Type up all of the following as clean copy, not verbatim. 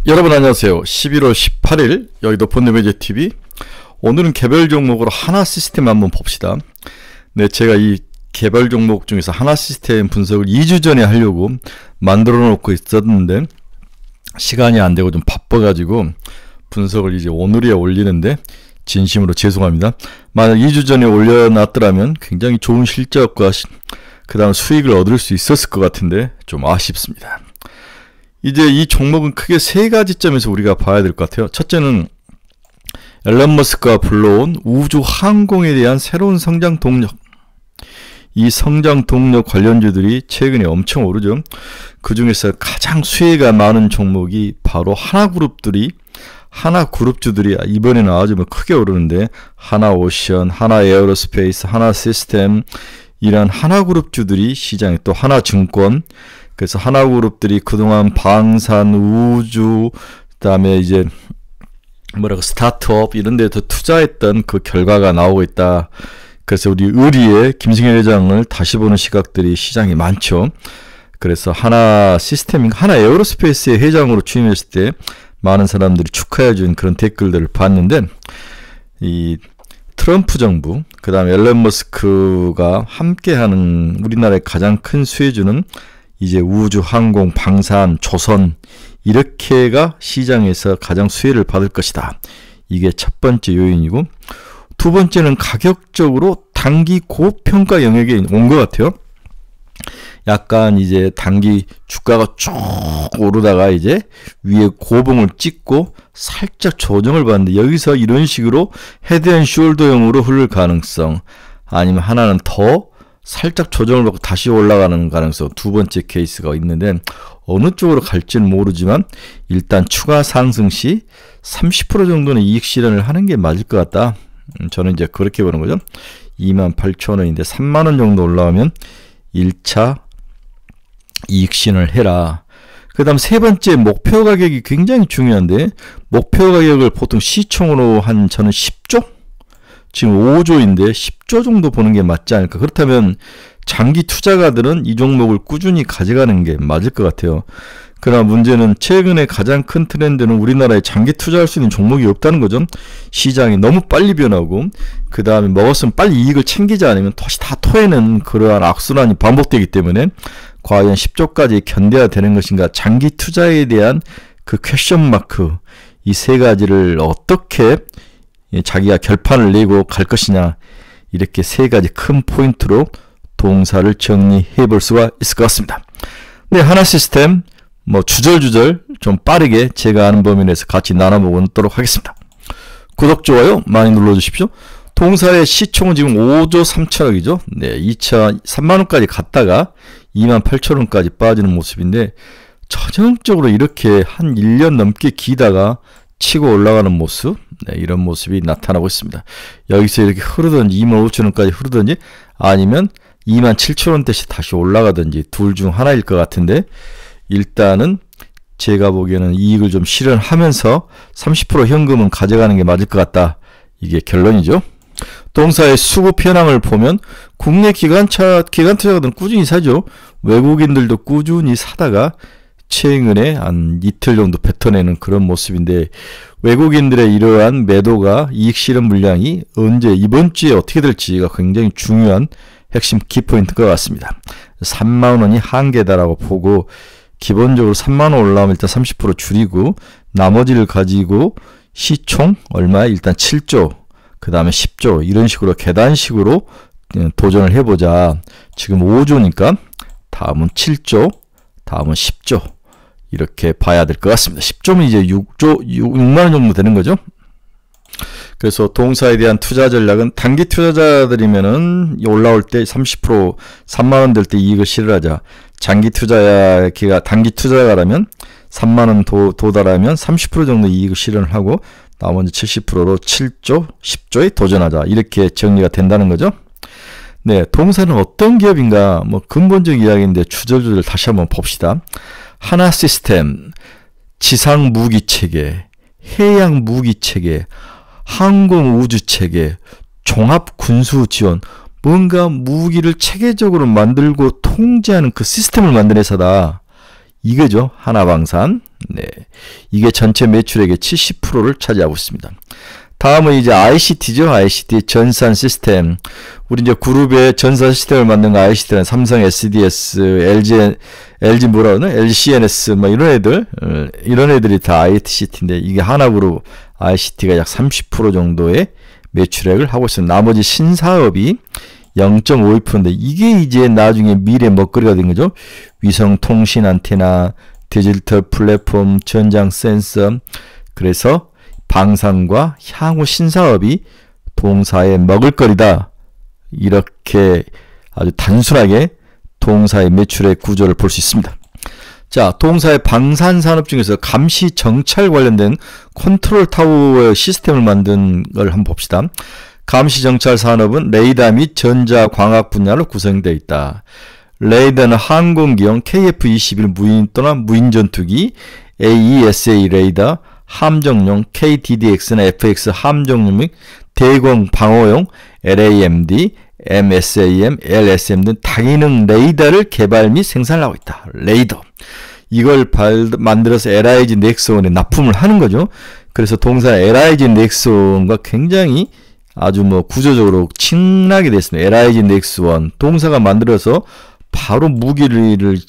여러분 안녕하세요. 11월 18일 여기 높은내매제TV. 오늘은 개별 종목으로 하나 시스템 한번 봅시다. 네, 제가 이 개별 종목 중에서 하나 시스템 분석을 2주 전에 하려고 만들어 놓고 있었는데 시간이 안 되고 좀 바빠가지고 분석을 이제 오늘이야 올리는데 진심으로 죄송합니다. 만약 2주 전에 올려놨더라면 굉장히 좋은 실적과 그 다음 수익을 얻을 수 있었을 것 같은데 좀 아쉽습니다. 이제 이 종목은 크게 세 가지 점에서 우리가 봐야 될 것 같아요. 첫째는 앨런 머스크가 불러온 우주 항공에 대한 새로운 성장 동력. 이 성장 동력 관련주들이 최근에 엄청 오르죠. 그 중에서 가장 수혜가 많은 종목이 바로 하나그룹주들이 이번에는 아주 크게 오르는데 하나오션, 하나에어로스페이스, 하나시스템 이런 하나그룹주들이 시장에 또 하나증권 그래서 하나그룹들이 그동안 방산, 우주, 그다음에 이제 스타트업 이런 데서 투자했던 그 결과가 나오고 있다. 그래서 우리 의리의 김승현 회장을 다시 보는 시각들이 시장에 많죠. 그래서 하나 에어로스페이스의 회장으로 취임했을 때 많은 사람들이 축하해 준 그런 댓글들을 봤는데 이 트럼프 정부, 그 다음에 앨런 머스크가 함께하는 우리나라의 가장 큰 수혜주는 이제 우주, 항공, 방산, 조선 이렇게가 시장에서 가장 수혜를 받을 것이다. 이게 첫 번째 요인이고 두 번째는 가격적으로 단기 고평가 영역에 온 것 같아요. 약간 이제 단기 주가가 쭉 오르다가 이제 위에 고봉을 찍고 살짝 조정을 받는데 여기서 이런 식으로 헤드앤숄더형으로 흐를 가능성 아니면 하나는 더 살짝 조정을 받고 다시 올라가는 가능성 두 번째 케이스가 있는데 어느 쪽으로 갈지는 모르지만 일단 추가 상승 시 30% 정도는 이익 실현을 하는 게 맞을 것 같다. 저는 이제 그렇게 보는 거죠. 28,000원인데 3만원 정도 올라오면 1차 이익 실현을 해라. 그 다음 세 번째 목표 가격이 굉장히 중요한데 목표 가격을 보통 시총으로 저는 10조? 지금 5조인데 10조 정도 보는 게 맞지 않을까. 그렇다면 장기 투자가들은 이 종목을 꾸준히 가져가는 게 맞을 것 같아요. 그러나 문제는 최근에 가장 큰 트렌드는 우리나라에 장기 투자할 수 있는 종목이 없다는 거죠. 시장이 너무 빨리 변하고 그 다음에 먹었으면 빨리 이익을 챙기지 않으면 다시 다 토해는 그러한 악순환이 반복되기 때문에 과연 10조까지 견뎌야 되는 것인가. 장기 투자에 대한 그 퀘션 마크 이 세 가지를 어떻게 자기가 결판을 내고 갈 것이냐 이렇게 세 가지 큰 포인트로 동사를 정리해 볼 수가 있을 것 같습니다. 네, 하나 시스템 주절주절 좀 빠르게 제가 아는 범위 내에서 같이 나눠보도록 하겠습니다. 구독, 좋아요 많이 눌러주십시오. 동사의 시총은 지금 5조 3천억이죠. 네, 3만원까지 갔다가 28,000원까지 빠지는 모습인데 전형적으로 이렇게 한 1년 넘게 기다가 치고 올라가는 모습, 네, 이런 모습이 나타나고 있습니다. 여기서 이렇게 흐르든지 25,000원까지 흐르든지 아니면 27,000원대씩 다시 올라가든지 둘 중 하나일 것 같은데 일단은 제가 보기에는 이익을 좀 실현하면서 30% 현금은 가져가는 게 맞을 것 같다. 이게 결론이죠. 동사의 수급 현황을 보면 국내 기관 투자자들은 꾸준히 사죠. 외국인들도 꾸준히 사다가 최근에 한 이틀 정도 뱉어내는 그런 모습인데 외국인들의 이러한 매도가 이익 실현 물량이 언제 이번 주에 어떻게 될지가 굉장히 중요한 핵심 키포인트인 것 같습니다. 3만원이 한계다라고 보고 기본적으로 3만원 올라오면 일단 30% 줄이고 나머지를 가지고 시총 얼마에 일단 7조 그 다음에 10조 이런 식으로 계단식으로 도전을 해보자. 지금 5조니까 다음은 7조 다음은 10조 이렇게 봐야 될 것 같습니다. 10조면 이제 6만원 정도 되는 거죠. 그래서 동사에 대한 투자 전략은 단기 투자자들이면은 올라올 때 30% 3만원 될 때 이익을 실현하자. 단기 투자가라면 3만원 도달하면 30% 정도 이익을 실현을 하고 나머지 70%로 7조, 10조에 도전하자. 이렇게 정리가 된다는 거죠. 네, 동사는 어떤 기업인가 근본적 이야기인데 주절주절 다시 한번 봅시다. 하나 시스템, 지상 무기 체계, 해양 무기 체계, 항공 우주 체계, 종합 군수 지원, 뭔가 무기를 체계적으로 만들고 통제하는 그 시스템을 만든 회사다. 이거죠. 하나방산. 네. 이게 전체 매출액의 70%를 차지하고 있습니다. 다음은 이제 ICT죠. ICT 전산 시스템. 우리 이제 그룹의 전산 시스템을 만든 거 ICT는 삼성 SDS, LG 뭐라 그러나? LG CNS 뭐 이런 애들이 다 ICT인데 이게 하나그룹 ICT가 약 30% 정도의 매출액을 하고 있습니다. 나머지 신사업이 0.52%인데 이게 이제 나중에 미래 먹거리가 된 거죠. 위성 통신 안테나, 디지털 플랫폼, 전장 센서. 그래서 방산과 향후 신사업이 동사의 먹을거리다. 이렇게 아주 단순하게 동사의 매출의 구조를 볼 수 있습니다. 자, 동사의 방산 산업 중에서 감시 정찰 관련된 컨트롤 타워의 시스템을 만든 걸 한번 봅시다. 감시 정찰 산업은 레이더 및 전자 광학 분야로 구성되어 있다. 레이더는 항공기용 KF-21 무인 또는 무인 전투기, AESA 레이더, 함정용 KDDX나 FX 함정용 및 대공 방어용 LAMD, MSAM, LSM 등 다기능 레이더를 개발 및 생산을 하고 있다. 레이더. 이걸 만들어서 LIG 넥스원에 납품을 하는 거죠. 그래서 동사 LIG 넥스원과 굉장히 아주 뭐 구조적으로 친하게 됐습니다. LIG 넥스원. 동사가 만들어서 바로 무기를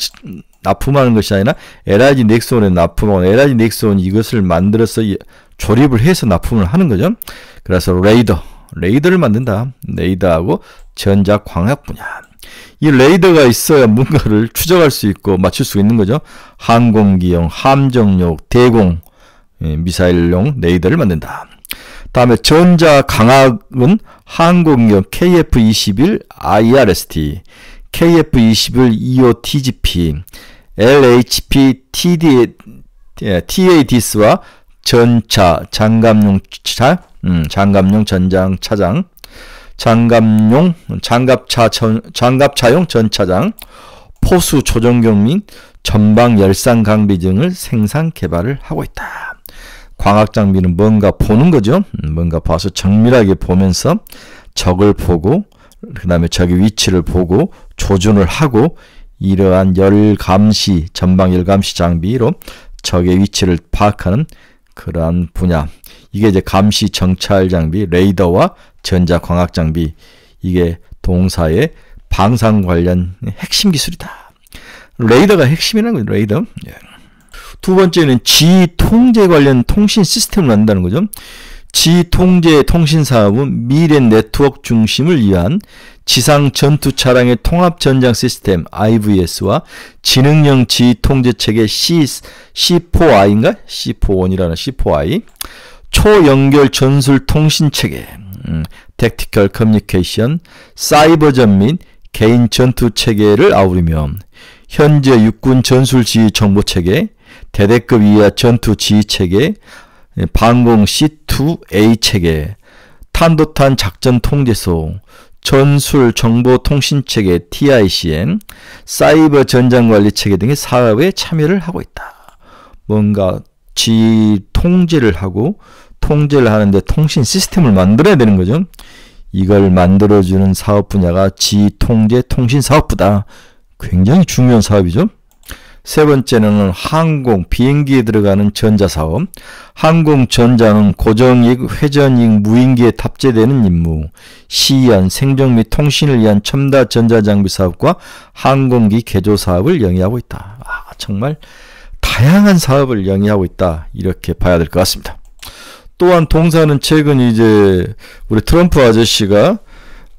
납품하는 것이 아니라 LIG 넥스원에 납품하고 LIG 넥스원이 이것을 만들어서 조립을 해서 납품을 하는 거죠. 그래서 레이더를 만든다. 레이더하고 전자광학 분야. 이 레이더가 있어야 뭔가를 추적할 수 있고 맞출 수 있는 거죠. 항공기용, 함정용, 대공, 미사일용 레이더를 만든다. 다음에 전자광학은 항공기용 KF-21 IRST, KF-21 EOTGP, LHP TADIS와 장갑용 전장 차장, 장갑차용 전차장, 포수 조정경 및 전방 열상 강비 등을 생산 개발을 하고 있다. 광학 장비는 뭔가 보는 거죠. 뭔가 봐서 정밀하게 보면서 적을 보고 그 다음에 적의 위치를 보고 조준을 하고 이러한 열감시, 전방 열감시 장비로 적의 위치를 파악하는 그러한 분야. 이게 이제 감시 정찰 장비, 레이더와 전자광학 장비. 이게 동사의 방산 관련 핵심 기술이다. 레이더가 핵심이라는 거죠. 레이더. 두 번째는 지휘 통제 관련 통신 시스템을 만든다는 거죠. 지휘 통제 통신 사업은 미래 네트워크 중심을 위한 지상 전투 차량의 통합 전장 시스템 IVS와 지능형 지휘 통제 체계 C4I인가? C4I라는 C4I, 초연결 전술 통신 체계, Tactical Communication, 사이버전 및 개인 전투 체계를 아우르며 현재 육군 전술 지휘 정보 체계, 대대급 이하 전투 지휘 체계, 방공 C2A 체계, 탄도탄 작전 통제소, 전술 정보 통신 체계 TICM, 사이버 전장 관리 체계 등의 사업에 참여를 하고 있다. 뭔가 지휘 통제를 하고 통제를 하는데 통신 시스템을 만들어야 되는 거죠. 이걸 만들어주는 사업 분야가 지휘 통제 통신 사업부다. 굉장히 중요한 사업이죠. 세 번째는 항공, 비행기에 들어가는 전자사업. 항공 전자는 고정이익, 회전이익, 무인기에 탑재되는 임무, 시연, 생존 및 통신을 위한 첨단 전자장비 사업과 항공기 개조 사업을 영위하고 있다. 정말 다양한 사업을 영위하고 있다. 이렇게 봐야 될 것 같습니다. 또한 동사는 최근 이제 우리 트럼프 아저씨가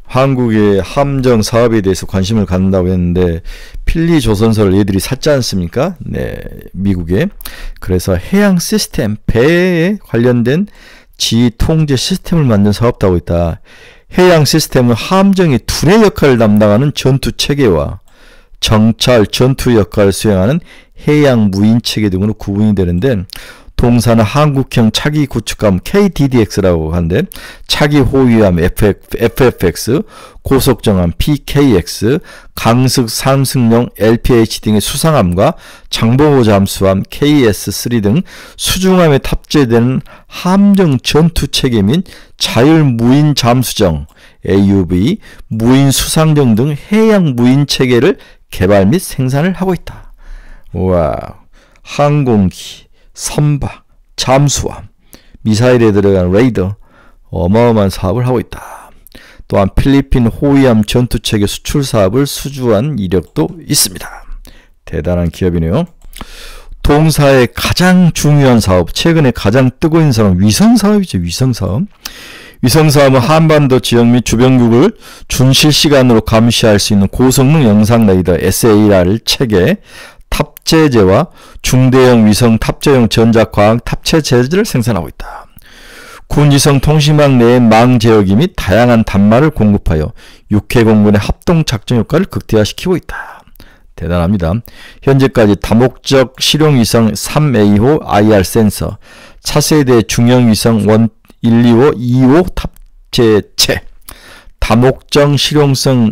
한국의 함정 사업에 대해서 관심을 갖는다고 했는데 필리 조선소를 얘들이 샀지 않습니까? 네, 미국에. 그래서 해양 시스템, 배에 관련된 지휘 통제 시스템을 만든 사업도 하고 있다. 해양 시스템은 함정이 둘의 역할을 담당하는 전투 체계와 정찰, 전투 역할을 수행하는 해양 무인 체계 등으로 구분이 되는데, 동사는 한국형 차기 구축함 KDDX라고 하는데, 차기 호위함 FFX, 고속정함 PKX, 강습 상승용 LPH 등의 수상함과 장보고 잠수함 KS3 등 수중함에 탑재되는 함정 전투 체계 및 자율 무인 잠수정 AUV, 무인 수상정 등 해양 무인 체계를 개발 및 생산을 하고 있다. 와, 항공기, 선박, 잠수함, 미사일에 들어간 레이더 어마어마한 사업을 하고 있다. 또한 필리핀 호위함 전투체계 수출 사업을 수주한 이력도 있습니다. 대단한 기업이네요. 동사의 가장 중요한 사업, 최근에 가장 뜨고 있는 사업은 위성사업이죠. 위성사업. 위성사업은 한반도 지역 및 주변국을 준실시간으로 감시할 수 있는 고성능 영상 레이더 SAR 체계 탑재제와 중대형 위성 탑재용 전자과학 탑재제를 생산하고 있다. 군위성 통신망 내의 망 제어기 및 다양한 단말을 공급하여 육해 공군의 합동 작전 효과를 극대화시키고 있다. 대단합니다. 현재까지 다목적 실용위성 3A호 IR 센서, 차세대 중형위성 1, 2, 2호 탑재체, 다목적 실용성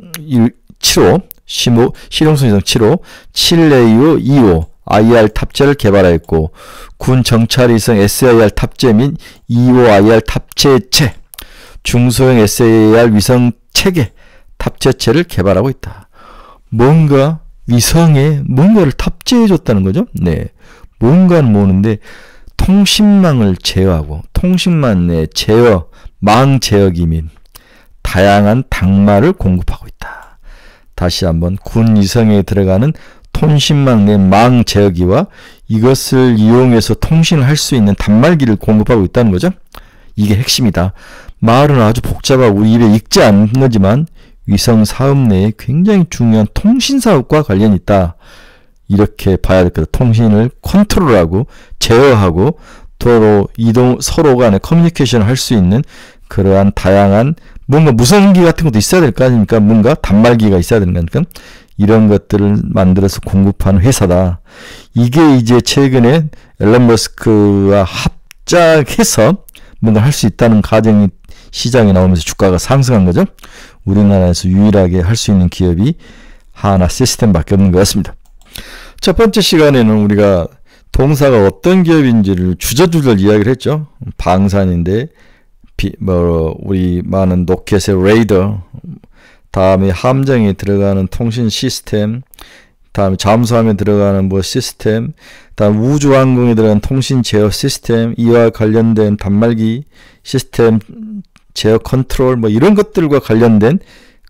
7호, 실용성 위성 7호, 7A 2호 IR 탑재를 개발하였고, 군 정찰위성 SAR 탑재 및 2호 IR 탑재체, 중소형 SAR 위성 체계 탑재체를 개발하고 있다. 뭔가 위성에 뭔가를 탑재해줬다는 거죠. 네, 뭔가는 모르는데 통신망을 제어하고 통신망 내 제어, 망 제어기 및 다양한 단말을 공급하고 있다. 다시 한번 군 위성에 들어가는 통신망 내 망 제어기와 이것을 이용해서 통신을 할 수 있는 단말기를 공급하고 있다는 거죠. 이게 핵심이다. 말은 아주 복잡하고 우리 입에 익지 않는 거지만 위성 사업 내에 굉장히 중요한 통신 사업과 관련이 있다. 이렇게 봐야 될 거다. 통신을 컨트롤하고 제어하고 서로 간에 커뮤니케이션을 할 수 있는 그러한 다양한 뭔가 무선기 같은 것도 있어야 될 거 아닙니까? 뭔가 단말기가 있어야 되는 거니까 이런 것들을 만들어서 공급하는 회사다. 이게 이제 최근에 앨런 머스크와 합작해서 뭔가 할 수 있다는 가정이 시장에 나오면서 주가가 상승한 거죠. 우리나라에서 유일하게 할 수 있는 기업이 하나 시스템밖에 없는 것 같습니다. 첫 번째 시간에는 우리가 동사가 어떤 기업인지를 주저주절 이야기를 했죠. 방산인데 우리 많은 로켓의 레이더, 다음에 함정에 들어가는 통신 시스템, 다음에 잠수함에 들어가는 시스템, 다음 우주항공에 들어가는 통신 제어 시스템, 이와 관련된 단말기 시스템, 제어 컨트롤 이런 것들과 관련된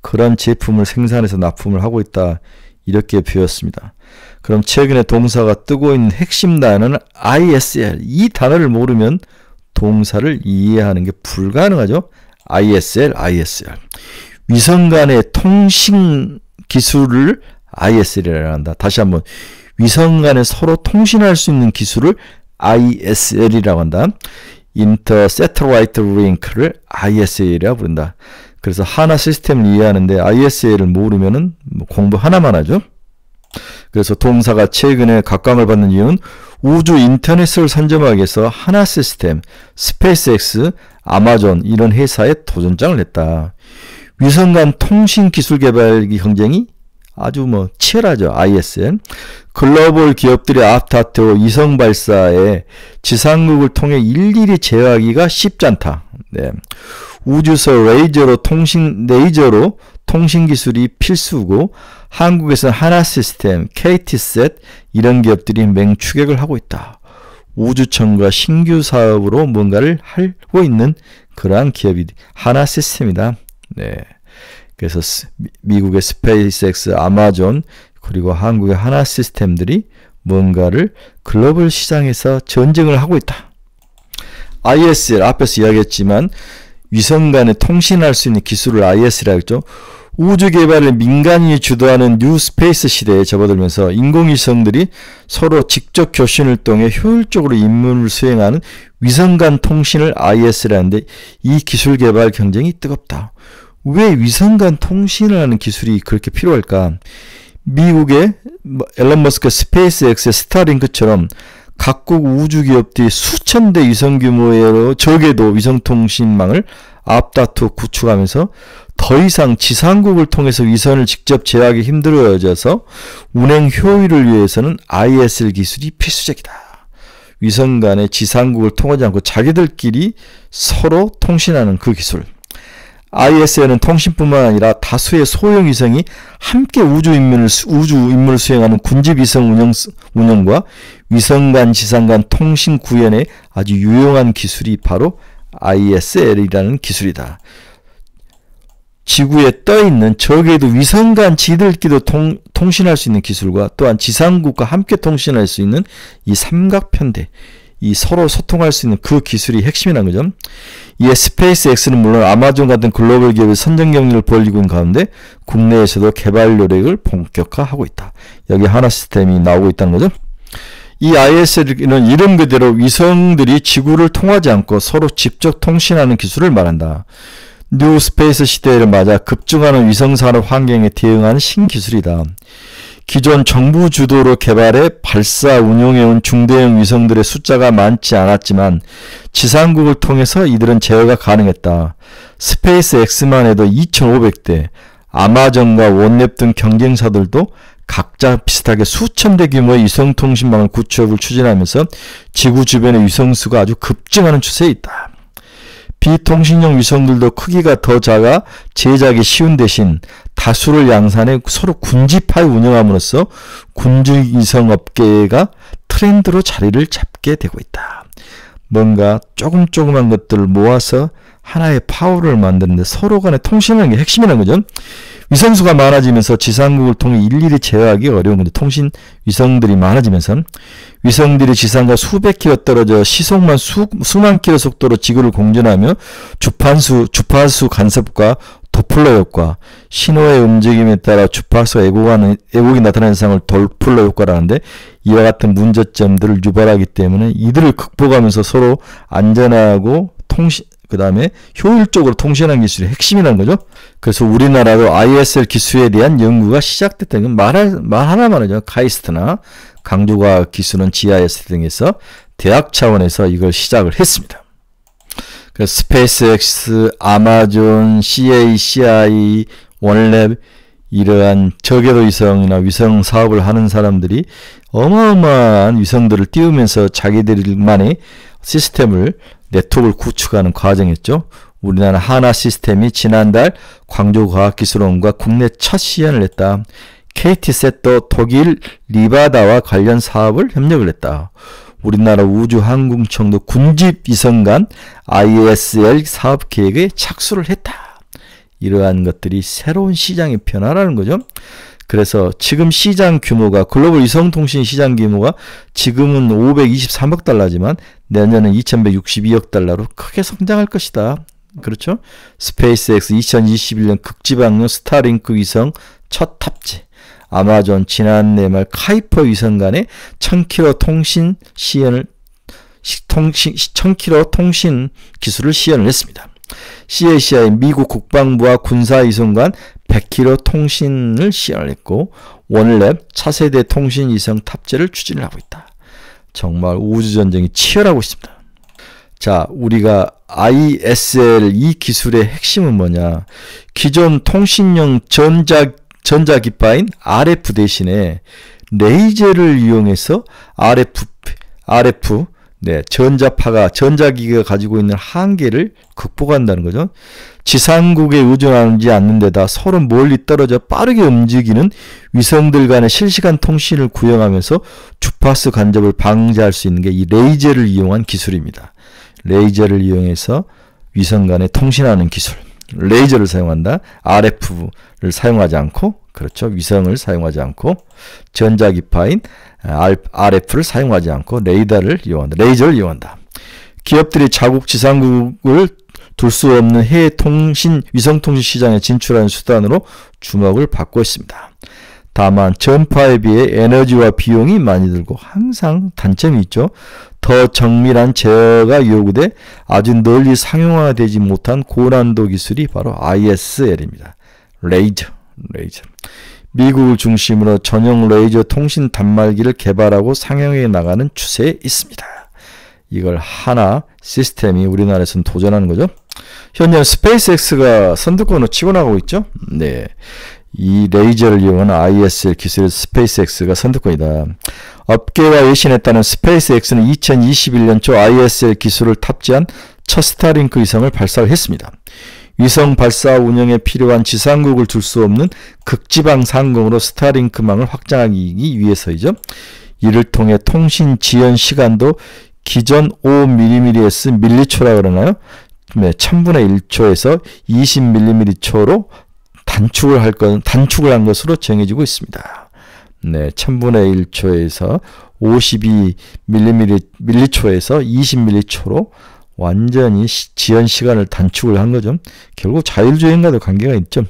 그런 제품을 생산해서 납품을 하고 있다. 이렇게 배웠습니다. 그럼 최근에 동사가 뜨고 있는 핵심 단어는 ISL. 이 단어를 모르면 동사를 이해하는 게 불가능하죠. ISL. 위성 간의 통신 기술을 ISL이라고 한다. 다시 한번 위성 간에 서로 통신할 수 있는 기술을 ISL이라고 한다. Inter-Satellite Link를 ISL이라고 부른다. 그래서 하나 시스템을 이해하는데 ISL을 모르면은 공부 하나만 하죠. 그래서 동사가 최근에 각광을 받는 이유는 우주 인터넷을 선점하기 위해서 하나 시스템, 스페이스X, 아마존 이런 회사에 도전장을 냈다. 위성 간 통신 기술 개발 경쟁이 아주 치열하죠. ISL. 글로벌 기업들의 앞다투어 위성 발사에 지상국을 통해 일일이 제어하기가 쉽지 않다. 네. 우주서 레이저로 통신 기술이 필수고 한국에서는 하나 시스템, KT셋 이런 기업들이 맹추격을 하고 있다. 우주청과 신규 사업으로 뭔가를 하고 있는 그러한 기업이 하나 시스템이다. 네. 그래서 미국의 스페이스X, 아마존 그리고 한국의 하나 시스템들이 뭔가를 글로벌 시장에서 전쟁을 하고 있다. ISL 앞에서 이야기했지만 위성 간에 통신할 수 있는 기술을 ISL이라고 했죠. 우주 개발을 민간인이 주도하는 뉴 스페이스 시대에 접어들면서 인공위성들이 서로 직접 교신을 통해 효율적으로 임무를 수행하는 위성 간 통신을 ISL이라는데 이 기술 개발 경쟁이 뜨겁다. 왜 위성 간 통신을 하는 기술이 그렇게 필요할까? 미국의 앨런 머스크 스페이스X의 스타링크처럼 각국 우주 기업들이 수천 대 위성 규모의 적게도 위성통신망을 앞다투어 구축하면서 더 이상 지상국을 통해서 위성을 직접 제어하기 힘들어져서 운행 효율을 위해서는 ISL 기술이 필수적이다. 위성 간의 지상국을 통하지 않고 자기들끼리 서로 통신하는 그 기술. ISL은 통신뿐만 아니라 다수의 소형 위성이 함께 우주 임무를 수행하는 군집 위성 운영과 위성 간 지상 간 통신 구현에 아주 유용한 기술이 바로 ISL이라는 기술이다. 지구에 떠있는 적에도 위성 간 지들끼리도 통신할 수 있는 기술과 또한 지상국과 함께 통신할 수 있는 이 삼각편대, 이 서로 소통할 수 있는 그 기술이 핵심이라는 거죠. 이에 스페이스X는 물론 아마존 같은 글로벌 기업의 선전 경력을 벌이고 있는 가운데 국내에서도 개발 노력을 본격화하고 있다. 여기 하나 시스템이 나오고 있다는 거죠. 이 ISL은 이름 그대로 위성들이 지구를 통하지 않고 서로 직접 통신하는 기술을 말한다. 뉴 스페이스 시대를 맞아 급증하는 위성산업 환경에 대응하는 신기술이다. 기존 정부 주도로 개발해 발사 운용해온 중대형 위성들의 숫자가 많지 않았지만 지상국을 통해서 이들은 제어가 가능했다. 스페이스X만 해도 2,500대, 아마존과 원랩 등 경쟁사들도 각자 비슷하게 수천 대 규모의 위성통신망을 구축을 추진하면서 지구 주변의 위성수가 아주 급증하는 추세에 있다. 비통신용 위성들도 크기가 더 작아 제작이 쉬운 대신 다수를 양산해 서로 군집하여 운영함으로써 군주위성 업계가 트렌드로 자리를 잡게 되고 있다. 뭔가 조그만 것들을 모아서 하나의 파워를 만드는데 서로 간에 통신하는 게 핵심이라는 거죠. 위성수가 많아지면서 지상국을 통해 일일이 제어하기 어려운 거죠. 통신 위성들이 많아지면서 위성들이 지상과 수백 킬로 떨어져 시속만 수만 킬로 속도로 지구를 공전하며 주파수 간섭과 도플러 효과, 신호의 움직임에 따라 주파수 왜곡이 나타나는 현상을 도플러 효과라는데 이와 같은 문제점들을 유발하기 때문에 이들을 극복하면서 서로 안전하고 그 다음에 효율적으로 통신하는 기술이 핵심이라는 거죠. 그래서 우리나라도 ISL 기술에 대한 연구가 시작됐다는 건 말 하나만 하죠. 카이스트나 강조과학기술원 GIS 등에서 대학 차원에서 이걸 시작을 했습니다. 그래서 스페이스X, 아마존, CACI, 원랩 이러한 저궤도 위성이나 위성 사업을 하는 사람들이 어마어마한 위성들을 띄우면서 자기들만의 시스템을 네트워크를 구축하는 과정이었죠. 우리나라 하나 시스템이 지난달 광주과학기술원과 국내 첫 시연을 했다. KT셋도 독일 리바다와 관련 사업을 협력을 했다. 우리나라 우주항공청도 군집 위성 간 ISL 사업 계획에 착수를 했다. 이러한 것들이 새로운 시장의 변화라는 거죠. 그래서 지금 시장 규모가 글로벌 위성통신 시장 규모가 지금은 523억 달러지만 내년은 2162억 달러로 크게 성장할 것이다. 그렇죠? 스페이스X 2021년 극지방용 스타링크 위성 첫 탑재, 아마존 지난해 말 카이퍼 위성 간의 1000km 통신 시연을 1000km 통신 기술을 시연을 했습니다. CACI 미국 국방부와 군사위성 간 100km 통신을 시연을 했고 원랩 차세대 통신 위성 탑재를 추진을 하고 있다. 정말 우주전쟁이 치열하고 있습니다. 자, 우리가 ISL 이 기술의 핵심은 뭐냐? 기존 통신용 전자기파인 RF 대신에 레이저를 이용해서 RF 전자기가 가지고 있는 한계를 극복한다는 거죠. 지상국에 의존하지 않는 데다 서로 멀리 떨어져 빠르게 움직이는 위성들 간의 실시간 통신을 구현하면서 주파수 간접을 방지할 수 있는 게 이 레이저를 이용한 기술입니다. 레이저를 이용해서 위성 간에 통신하는 기술. 레이저를 사용한다. RF를 사용하지 않고, 그렇죠. 위성을 사용하지 않고, 전자기파인 RF를 사용하지 않고 레이저를 이용한다. 기업들이 자국 지상국을 둘 수 없는 해외 위성통신 시장에 진출하는 수단으로 주목을 받고 있습니다. 다만 전파에 비해 에너지와 비용이 많이 들고 항상 단점이 있죠. 더 정밀한 제어가 요구돼 아주 널리 상용화되지 못한 고난도 기술이 바로 ISL입니다. 레이저. 미국을 중심으로 전용 레이저 통신 단말기를 개발하고 상용해 나가는 추세에 있습니다. 이걸 하나 시스템이 우리나라에서는 도전하는 거죠. 현재 스페이스X가 선두권으로 치고 나가고 있죠. 네, 이 레이저를 이용하는 ISL 기술의 스페이스X가 선두권이다. 업계와 외신했다는 스페이스X는 2021년 초 ISL 기술을 탑재한 첫 스타링크 위성을 발사를 했습니다. 위성 발사 운영에 필요한 지상국을 둘 수 없는 극지방 상공으로 스타링크망을 확장하기 위해서이죠. 이를 통해 통신 지연 시간도 기존 5mms 밀리초라 그러나요? 네, 1000분의 1초에서 20mm초로 단축을 한 것으로 정해지고 있습니다. 네, 1000분의 1초에서 52mm초에서 20mm초로 완전히 지연 시간을 단축을 한 거죠. 결국 자율주행과도 관계가 있죠.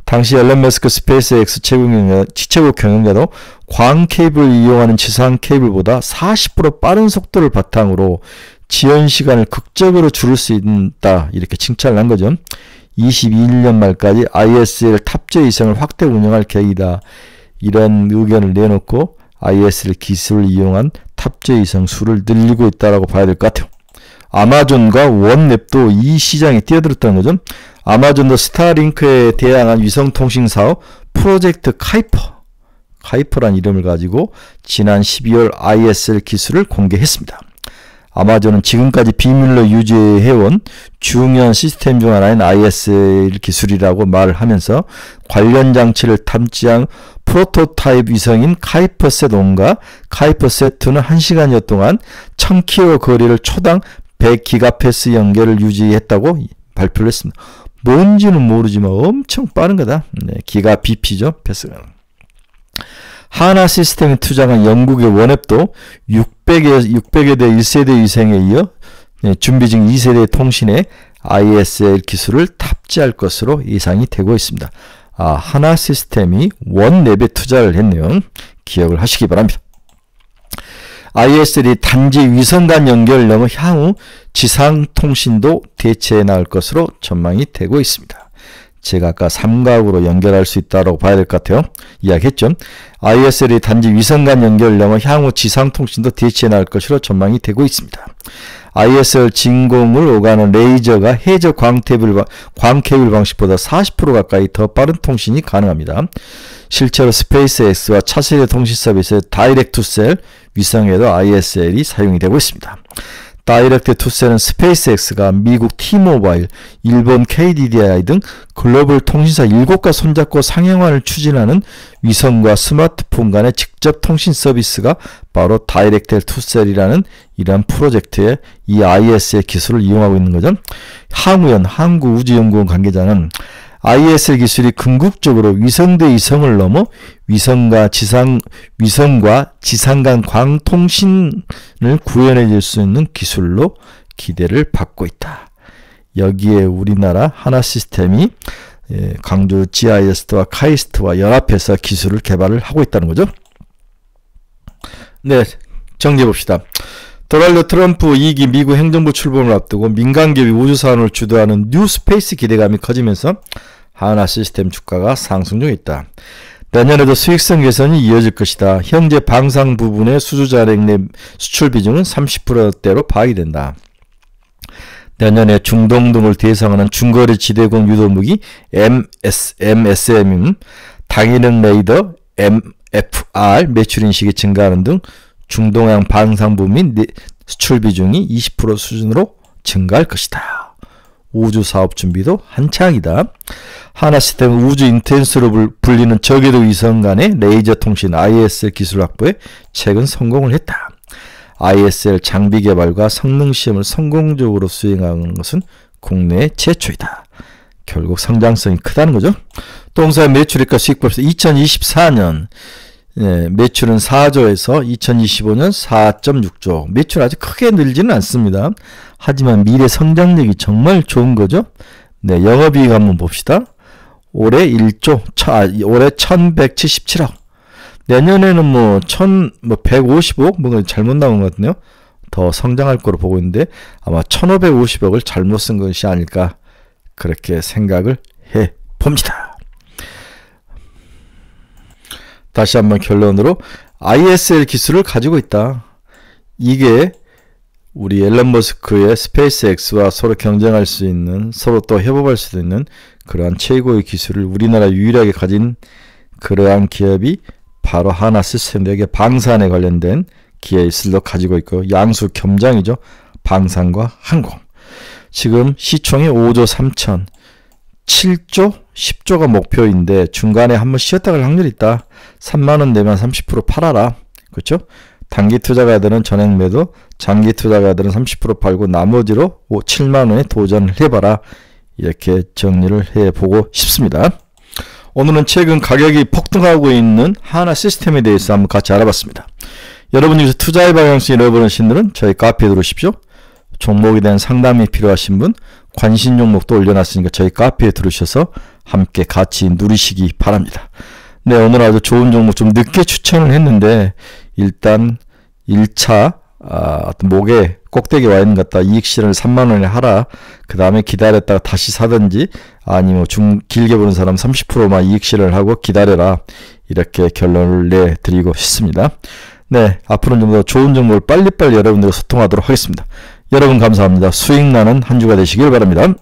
당시 앨런 머스크 스페이스X 최고 경영자도 광 케이블을 이용하는 지상 케이블보다 40% 빠른 속도를 바탕으로 지연 시간을 극적으로 줄일 수 있다 이렇게 칭찬을 한 거죠. 21년 말까지 ISL 탑재 위성을 확대 운영할 계획이다. 이런 의견을 내놓고 ISL 기술을 이용한 탑재 위성 수를 늘리고 있다라고 봐야 될 것 같아요. 아마존과 원랩도 이 시장에 뛰어들었다는 거죠. 아마존도 스타링크에 대항한 위성통신 사업 프로젝트 카이퍼란 이름을 가지고 지난 12월 ISL 기술을 공개했습니다. 아마존은 지금까지 비밀로 유지해온 중요한 시스템 중 하나인 ISL 기술이라고 말을 하면서 관련 장치를 탑재한 프로토타입 위성인 카이퍼셋1과 카이퍼셋2는 1시간여 동안 1000km 거리를 초당 100GPS 연결을 유지했다고 발표를 했습니다. 뭔지는 모르지만 엄청 빠른 거다. 네, 기가 BP죠. 패스가. 하나 시스템이 투자한 영국의 원앱도 600여 대 1세대 위성에 이어 준비 중 2세대 통신에 ISL 기술을 탑재할 것으로 예상이 되고 있습니다. 하나 시스템이 원랩에 투자를 했네요. 기억을 하시기 바랍니다. ISL이 단지 위성 간 연결을 넘어 향후 지상 통신도 대체해 나갈 것으로 전망이 되고 있습니다. 제가 아까 삼각으로 연결할 수 있다고 봐야 될 것 같아요. 이야기했죠. ISL이 단지 위성 간 연결을 넘어 향후 지상 통신도 대체해 나갈 것으로 전망이 되고 있습니다. ISL 진공을 오가는 레이저가 해저 광케이블 방식보다 40% 가까이 더 빠른 통신이 가능합니다. 실제로 스페이스X와 차세대 통신 서비스 다이렉트 투 셀 위성에도 ISL이 사용이 되고 있습니다. 다이렉트 투 셀은 스페이스X가 미국 T-모바일, 일본 KDDI 등 글로벌 통신사 7과 손잡고 상용화를 추진하는 위성과 스마트폰 간의 직접 통신 서비스가 바로 다이렉트 투 셀이라는 이러한 프로젝트에 이 ISL 기술을 이용하고 있는 거죠. 항우연 한국우주연구원 관계자는 ISL 기술이 궁극적으로 위성 대 위성을 넘어 위성과 지상 간 광통신을 구현해 줄 수 있는 기술로 기대를 받고 있다. 여기에 우리나라 하나 시스템이 광주 GIS와 카이스트와 연합해서 기술을 개발을 하고 있다는 거죠. 네, 정리해 봅시다. 도널드 트럼프 2기 미국 행정부 출범을 앞두고 민간기업이 우주사원을 주도하는 뉴 스페이스 기대감이 커지면서 하나 시스템 주가가 상승 중에 있다. 내년에도 수익성 개선이 이어질 것이다. 현재 방산 부분의 수주자력 내 수출 비중은 30%대로 파악이 된다. 내년에 중동 등을 대상하는 중거리 지대공 유도무기 MSM, 당위능 레이더 MFR 매출 인식이 증가하는 등 중동양 방산부 및 수출 비중이 20% 수준으로 증가할 것이다. 우주 사업 준비도 한창이다. 하나 시스템은 우주 인텐스로 불리는 저궤도 위성 간의 레이저 통신 ISL 기술 확보에 최근 성공을 했다. ISL 장비 개발과 성능 시험을 성공적으로 수행하는 것은 국내 최초이다. 결국 성장성이 크다는 거죠. 동사의 매출액과 수익법에서 2024년 매출은 4조에서 2025년 4.6조. 매출 아주 크게 늘지는 않습니다. 하지만 미래 성장력이 정말 좋은 거죠. 네, 영업이익 한번 봅시다. 올해 1177억. 내년에는 150억? 뭔가 잘못 나온 것 같네요. 더 성장할 거로 보고 있는데 아마 1550억을 잘못 쓴 것이 아닐까 그렇게 생각을 해 봅니다. 다시 한번 결론으로 ISL 기술을 가지고 있다. 이게 우리 앨런 머스크의 스페이스X와 서로 경쟁할 수 있는, 서로 또 협업할 수도 있는 그러한 최고의 기술을 우리나라 유일하게 가진 그러한 기업이 바로 하나 시스템에게 방산에 관련된 기술도 가지고 있고 양수 겸장이죠. 방산과 항공. 지금 시총이 5조 3천, 7조, 10조가 목표인데 중간에 한번 쉬었다 갈 확률이 있다. 3만원 내면 30% 팔아라. 그렇죠? 단기 투자가들은 전액 매도, 장기 투자가들은 30% 팔고 나머지로 7만원에 도전을 해봐라. 이렇게 정리를 해보고 싶습니다. 오늘은 최근 가격이 폭등하고 있는 하나 시스템에 대해서 한번 같이 알아봤습니다. 여러분 중에서 투자의 방향성을 잃어버리신 분들은 저희 카페에 들어오십시오. 종목에 대한 상담이 필요하신 분, 관심 종목도 올려놨으니까 저희 카페에 들어오셔서 함께 같이 누리시기 바랍니다. 네, 오늘 아주 좋은 종목 좀 늦게 추천을 했는데 일단 1차 어떤 목에 꼭대기 와 있는 것 같다. 이익 실현을 3만원에 하라. 그 다음에 기다렸다가 다시 사든지 아니면 길게 보는 사람 30%만 이익 실현을 하고 기다려라. 이렇게 결론을 내드리고 싶습니다. 네, 앞으로는 좀 더 좋은 정보를 빨리빨리 여러분들과 소통하도록 하겠습니다. 여러분 감사합니다. 수익 나는 한 주가 되시길 바랍니다.